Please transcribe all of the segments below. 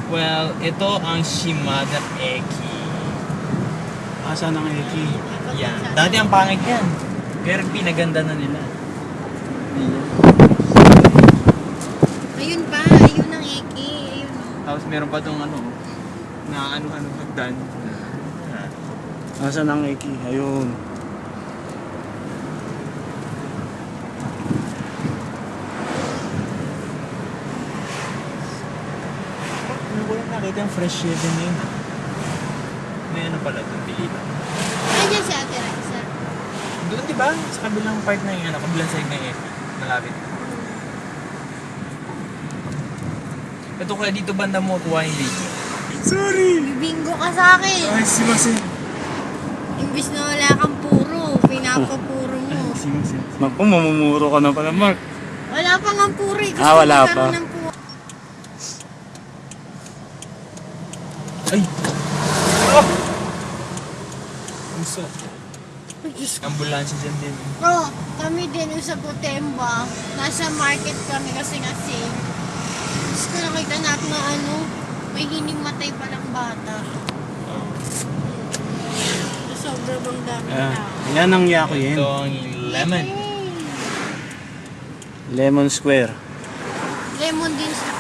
Well, ito ang Shimada Eki. Asa ng Eki? Yan. Dati ang pangit yan. Pero pinaganda na nila. Ayun pa, ayun ang Eki. Ayun. Tapos meron pa tong ano, na ano hagdan. Asa ng Eki? Ayun. Ano ko lang nakita yung fresh shaving na yun. May ano pala doon, Pilita. Nandiyan si Ate Raisa. Doon diba? Sa kabilang part na yung ano, kabilang side na Eki. Malapit. Ito kaya dito banda mo kuha yung video. Sorry! Bibingo ka sa akin. Ay, simasin. Imbis na wala kang puro, pinapapuro mo. Simasin. Naku, mamumuro ka na pala, Mark. Wala pa nga puro eh. Gusto Wala magkaroon pa. ng puro. Ay! Oh! Gusto. Ay, Diyos ko. Ambulansya dyan din. Bro, kami din yung sa Gotemba. Nasa market kami kasi nga sale. Diyos ko, nakita natin na ano, may hinimatay palang bata. Sobrang dami tao. Yan ang Yakuyen. Ito ang lemon. Lemon Square. Lemon din sa...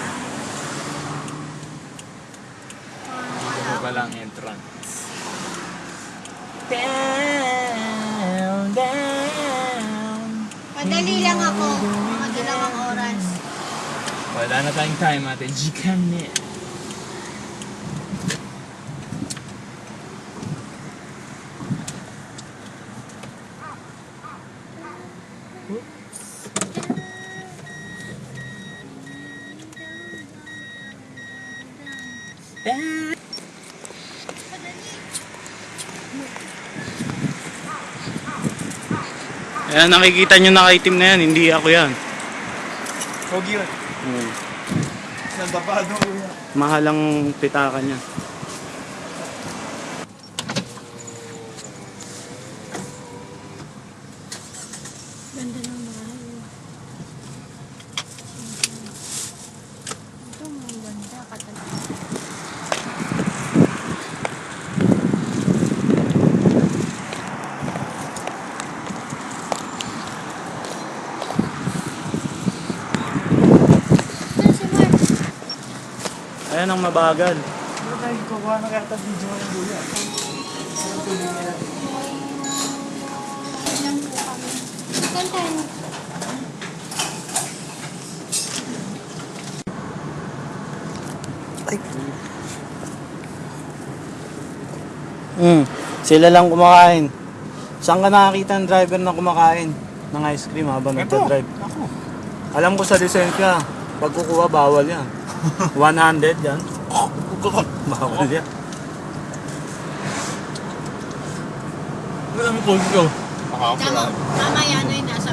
Ito pa lang entrance. Down, down. Padali lang ako. Mga dalawang oras. Wala na tayong time, ate. Jikan na. Ayan, nakikita nyo nakaitim na yan. Hindi ako yan. Huwag yun. Nagpapado ko yan. Mahal ang pitaka niya. Ganda ng bahay. Ito mga ganda katalaga. Ito si Mark. Ayan ang mabagal. Ano tayo kukuha na kata video ng buya? Saan tuloy nila? Ilan po kami. Kantan. Sila lang kumakain. Saan ka nakakita ng driver na kumakain ng ice cream habang nagdadrive? Ako. Alam ko sa lisensya, pag kukuha bawal yan. 100 yan. Bawal yan. Wala mo call ko. Tama, mamaya na yun. Nasa